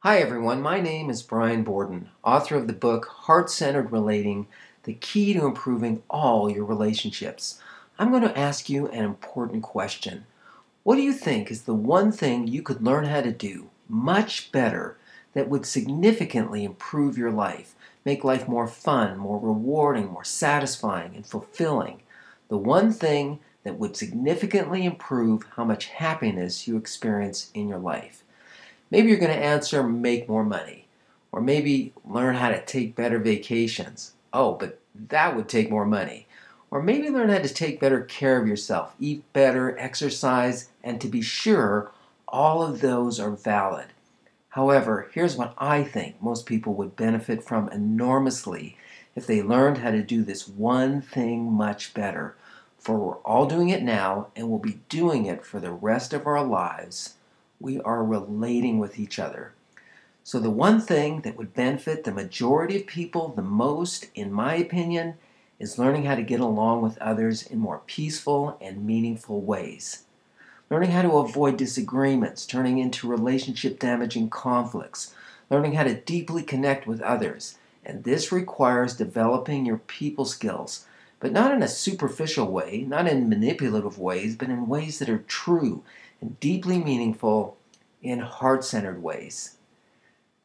Hi everyone, my name is Brian Borden, author of the book Heart-Centered Relating, The Key to Improving All Your Relationships. I'm going to ask you an important question. What do you think is the one thing you could learn how to do much better that would significantly improve your life, make life more fun, more rewarding, more satisfying, and fulfilling? The one thing that would significantly improve how much happiness you experience in your life. Maybe you're going to answer make more money, or maybe learn how to take better vacations. Oh, but that would take more money. Or maybe learn how to take better care of yourself, eat better, exercise, and to be sure, all of those are valid. However, here's what I think most people would benefit from enormously if they learned how to do this one thing much better. For we're all doing it now, and we'll be doing it for the rest of our lives. We are relating with each other. So the one thing that would benefit the majority of people the most, in my opinion, is learning how to get along with others in more peaceful and meaningful ways. Learning how to avoid disagreements, turning into relationship-damaging conflicts. Learning how to deeply connect with others. And this requires developing your people skills, but not in a superficial way, not in manipulative ways, but in ways that are true and deeply meaningful in heart-centered ways.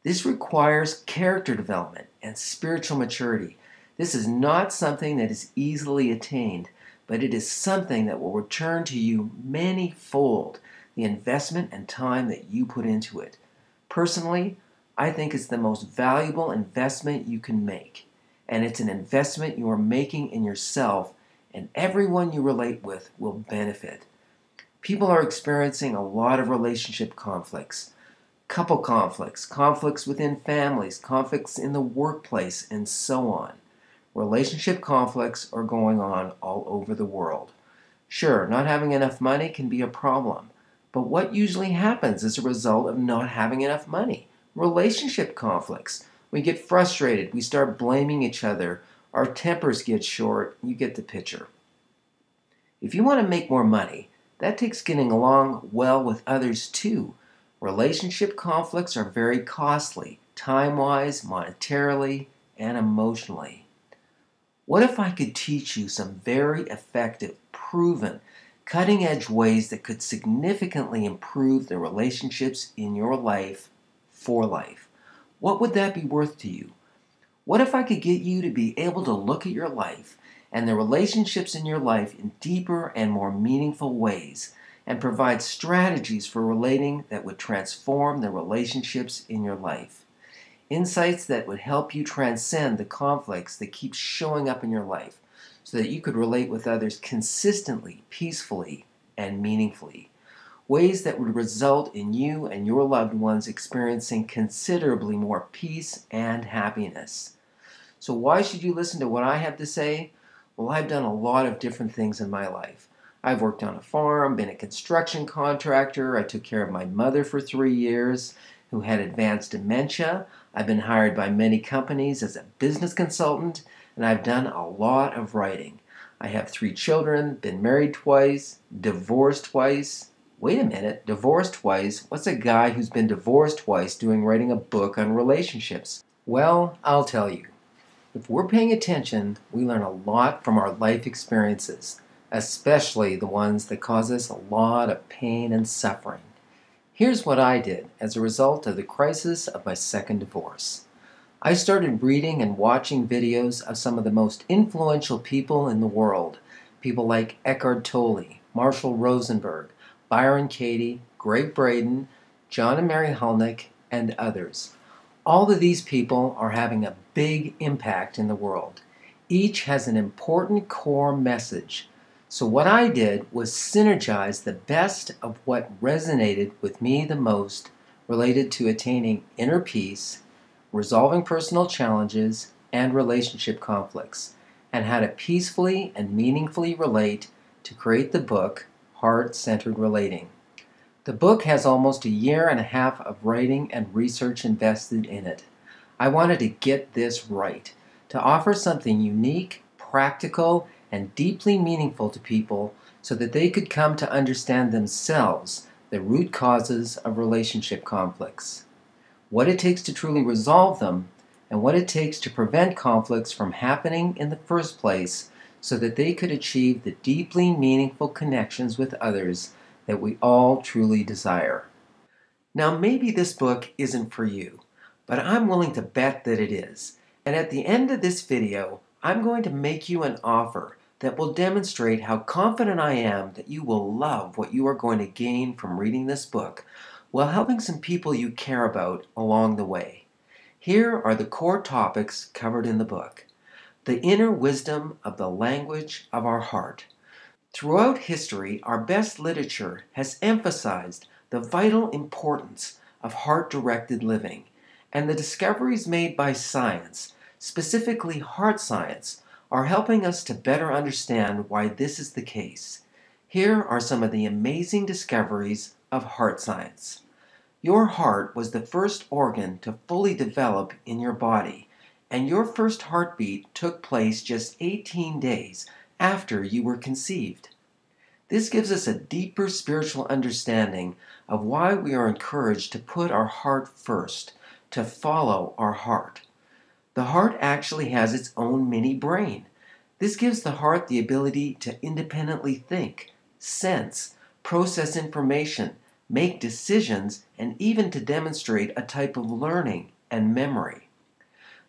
This requires character development and spiritual maturity. This is not something that is easily attained, but it is something that will return to you many-fold the investment and time that you put into it. Personally, I think it's the most valuable investment you can make, and it's an investment you are making in yourself, and everyone you relate with will benefit. People are experiencing a lot of relationship conflicts, couple conflicts, conflicts within families, conflicts in the workplace, and so on. Relationship conflicts are going on all over the world. Sure, not having enough money can be a problem, but what usually happens as a result of not having enough money? Relationship conflicts. We get frustrated, we start blaming each other, our tempers get short, you get the picture. If you want to make more money, that takes getting along well with others too. Relationship conflicts are very costly, time-wise, monetarily, and emotionally. What if I could teach you some very effective, proven, cutting-edge ways that could significantly improve the relationships in your life for life? What would that be worth to you? What if I could get you to be able to look at your life and the relationships in your life in deeper and more meaningful ways and provide strategies for relating that would transform the relationships in your life? Insights that would help you transcend the conflicts that keep showing up in your life so that you could relate with others consistently, peacefully, and meaningfully. Ways that would result in you and your loved ones experiencing considerably more peace and happiness. So why should you listen to what I have to say? Well, I've done a lot of different things in my life. I've worked on a farm, been a construction contractor, I took care of my mother for 3 years who had advanced dementia. I've been hired by many companies as a business consultant, and I've done a lot of writing. I have 3 children, been married twice, divorced twice. Wait a minute, divorced twice? What's a guy who's been divorced twice doing writing a book on relationships? Well, I'll tell you. If we're paying attention, we learn a lot from our life experiences, especially the ones that cause us a lot of pain and suffering. Here's what I did as a result of the crisis of my second divorce. I started reading and watching videos of some of the most influential people in the world. People like Eckhart Tolle, Marshall Rosenberg, Byron Katie, Greg Braden, John and Mary Hulnick, and others. All of these people are having a big impact in the world. Each has an important core message. So what I did was synergize the best of what resonated with me the most related to attaining inner peace, resolving personal challenges, and relationship conflicts, and how to peacefully and meaningfully relate to create the book, Heart-Centered Relating. The book has almost a year and a half of writing and research invested in it. I wanted to get this right, to offer something unique, practical, and deeply meaningful to people so that they could come to understand themselves the root causes of relationship conflicts. what it takes to truly resolve them, and what it takes to prevent conflicts from happening in the first place so that they could achieve the deeply meaningful connections with others that we all truly desire. Now, maybe this book isn't for you, but I'm willing to bet that it is. And at the end of this video, I'm going to make you an offer that will demonstrate how confident I am that you will love what you are going to gain from reading this book while helping some people you care about along the way. Here are the core topics covered in the book. The inner wisdom of the language of our heart. Throughout history, our best literature has emphasized the vital importance of heart-directed living, and the discoveries made by science, specifically heart science, are helping us to better understand why this is the case. Here are some of the amazing discoveries of heart science. Your heart was the first organ to fully develop in your body, and your first heartbeat took place just 18 days after you were conceived. This gives us a deeper spiritual understanding of why we are encouraged to put our heart first, to follow our heart. The heart actually has its own mini brain. This gives the heart the ability to independently think, sense, process information, make decisions, and even to demonstrate a type of learning and memory.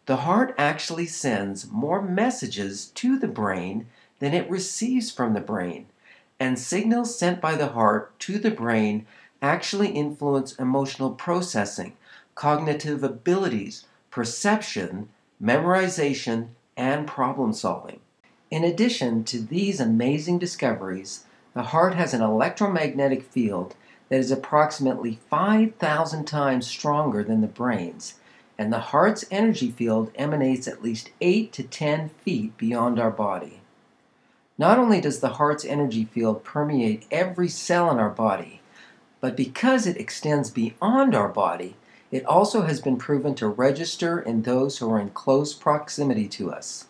The heart actually sends more messages to the brain than it receives from the brain, and signals sent by the heart to the brain actually influence emotional processing, cognitive abilities, perception, memorization, and problem solving. In addition to these amazing discoveries, the heart has an electromagnetic field that is approximately 5,000 times stronger than the brain's, and the heart's energy field emanates at least 8 to 10 feet beyond our body. Not only does the heart's energy field permeate every cell in our body, but because it extends beyond our body, it also has been proven to register in those who are in close proximity to us.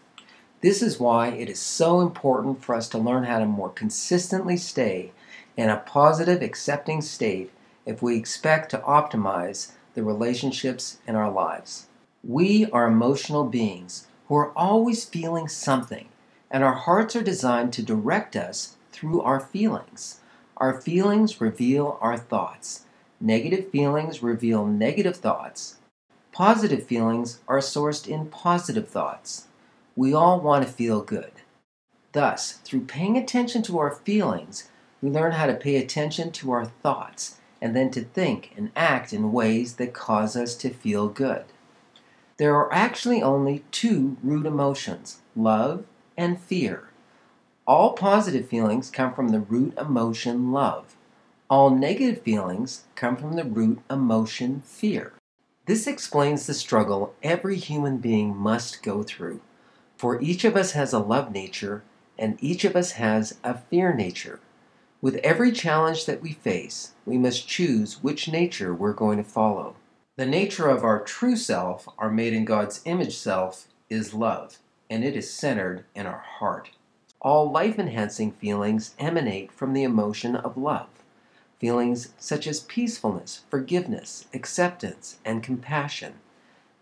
This is why it is so important for us to learn how to more consistently stay in a positive, accepting state if we expect to optimize the relationships in our lives. We are emotional beings who are always feeling something, and our hearts are designed to direct us through our feelings. Our feelings reveal our thoughts. Negative feelings reveal negative thoughts. Positive feelings are sourced in positive thoughts. We all want to feel good. Thus, through paying attention to our feelings, we learn how to pay attention to our thoughts and then to think and act in ways that cause us to feel good. There are actually only two root emotions, love and fear. All positive feelings come from the root emotion love. All negative feelings come from the root emotion fear. This explains the struggle every human being must go through. For each of us has a love nature, and each of us has a fear nature. With every challenge that we face, we must choose which nature we're going to follow. The nature of our true self, our made in God's image self, is love, and it is centered in our heart. All life-enhancing feelings emanate from the emotion of love. Feelings such as peacefulness, forgiveness, acceptance, and compassion.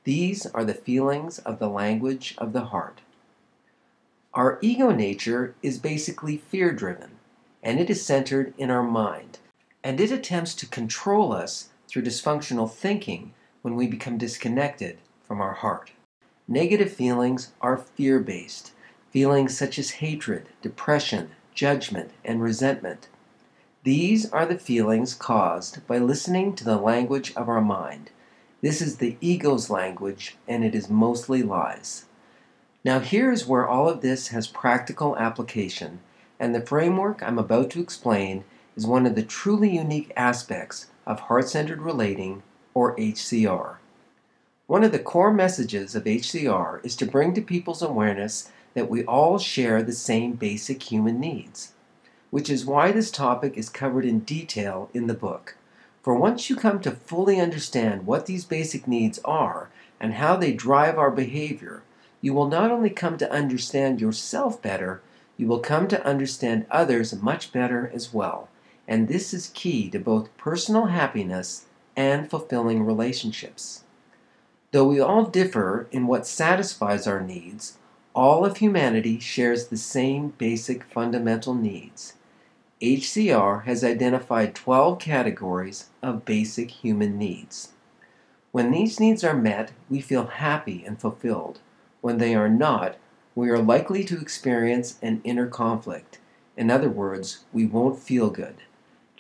These are the feelings of the language of the heart. Our ego nature is basically fear-driven, and it is centered in our mind, and it attempts to control us through dysfunctional thinking when we become disconnected from our heart. Negative feelings are fear-based, feelings such as hatred, depression, judgment, and resentment. These are the feelings caused by listening to the language of our mind. This is the ego's language, and it is mostly lies. Now here is where all of this has practical application, and the framework I'm about to explain is one of the truly unique aspects of heart-centered relating, or HCR. One of the core messages of HCR is to bring to people's awareness that we all share the same basic human needs, which is why this topic is covered in detail in the book. For once you come to fully understand what these basic needs are and how they drive our behavior, you will not only come to understand yourself better, you will come to understand others much better as well. And this is key to both personal happiness and fulfilling relationships. Though we all differ in what satisfies our needs, all of humanity shares the same basic fundamental needs. HCR has identified 12 categories of basic human needs. When these needs are met, we feel happy and fulfilled. When they are not, we are likely to experience an inner conflict. In other words, we won't feel good.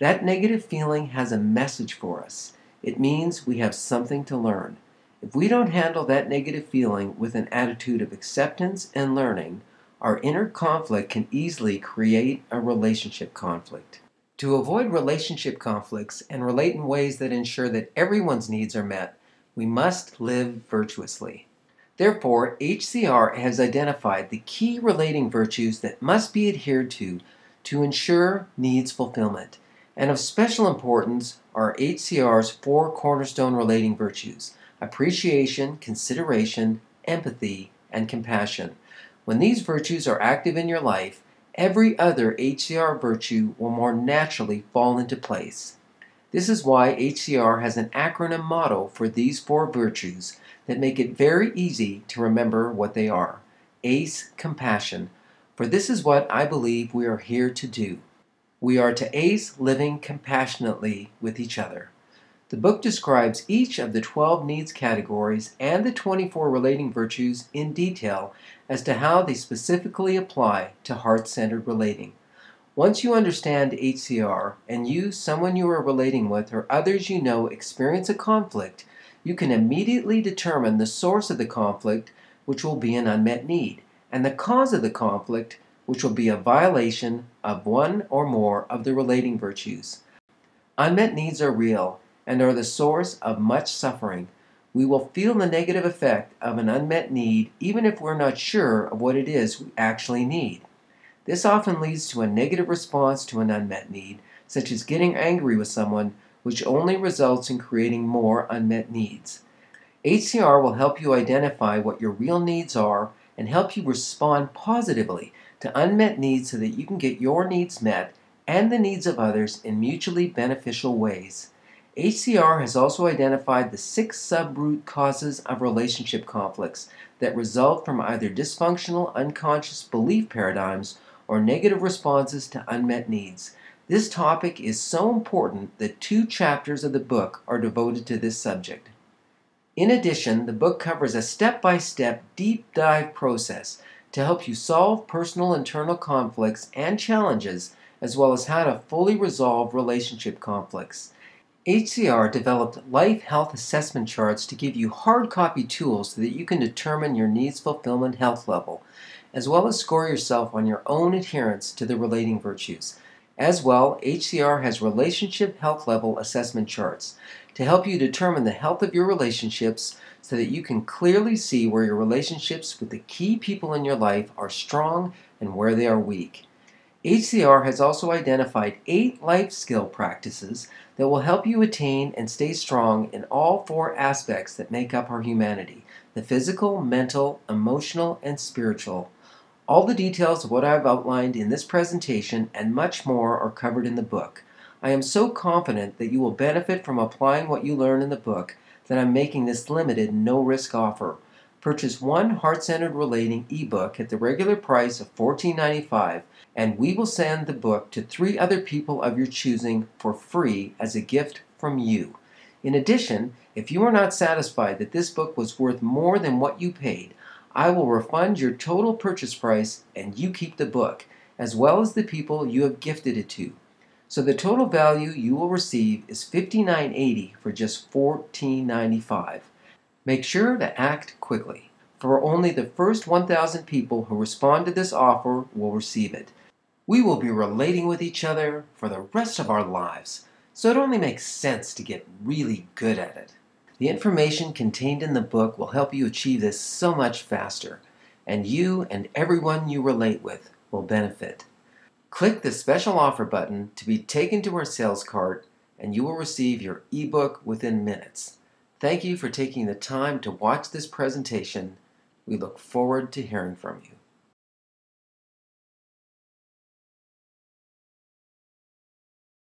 That negative feeling has a message for us. It means we have something to learn. If we don't handle that negative feeling with an attitude of acceptance and learning, our inner conflict can easily create a relationship conflict. To avoid relationship conflicts and relate in ways that ensure that everyone's needs are met, we must live virtuously. Therefore, HCR has identified the key relating virtues that must be adhered to ensure needs fulfillment. And of special importance are HCR's 4 cornerstone relating virtues: appreciation, consideration, empathy, and compassion. When these virtues are active in your life, every other HCR virtue will more naturally fall into place. This is why HCR has an acronym motto for these 4 virtues that make it very easy to remember what they are. ACE Compassion. For this is what I believe we are here to do. We are to ace living compassionately with each other. The book describes each of the 12 needs categories and the 24 relating virtues in detail as to how they specifically apply to heart-centered relating. Once you understand HCR and you, someone you are relating with, or others you know experience a conflict, you can immediately determine the source of the conflict, which will be an unmet need, and the cause of the conflict, which will be a violation of one or more of the relating virtues. Unmet needs are real and are the source of much suffering. We will feel the negative effect of an unmet need even if we're not sure of what it is we actually need. This often leads to a negative response to an unmet need, such as getting angry with someone, which only results in creating more unmet needs. HCR will help you identify what your real needs are and help you respond positively to unmet needs so that you can get your needs met and the needs of others in mutually beneficial ways. HCR has also identified the 6 sub-root causes of relationship conflicts that result from either dysfunctional unconscious belief paradigms or negative responses to unmet needs. This topic is so important that 2 chapters of the book are devoted to this subject. In addition, the book covers a step-by-step deep dive process to help you solve personal internal conflicts and challenges, as well as how to fully resolve relationship conflicts. HCR developed life health assessment charts to give you hard copy tools so that you can determine your needs fulfillment health level, as well as score yourself on your own adherence to the relating virtues. As well, HCR has relationship health level assessment charts to help you determine the health of your relationships so that you can clearly see where your relationships with the key people in your life are strong and where they are weak. HCR has also identified 8 life skill practices that will help you attain and stay strong in all 4 aspects that make up our humanity: the physical, mental, emotional, and spiritual. All the details of what I've outlined in this presentation and much more are covered in the book. I am so confident that you will benefit from applying what you learn in the book that I'm making this limited no-risk offer. Purchase one Heart-Centered Relating ebook at the regular price of $14.95, and we will send the book to 3 other people of your choosing for free as a gift from you. In addition, if you are not satisfied that this book was worth more than what you paid, I will refund your total purchase price and you keep the book, as well as the people you have gifted it to. So the total value you will receive is $59.80 for just $14.95. Make sure to act quickly, for only the first 1,000 people who respond to this offer will receive it. We will be relating with each other for the rest of our lives, so it only makes sense to get really good at it. The information contained in the book will help you achieve this so much faster, and you and everyone you relate with will benefit. Click the special offer button to be taken to our sales cart, and you will receive your ebook within minutes. Thank you for taking the time to watch this presentation. We look forward to hearing from you.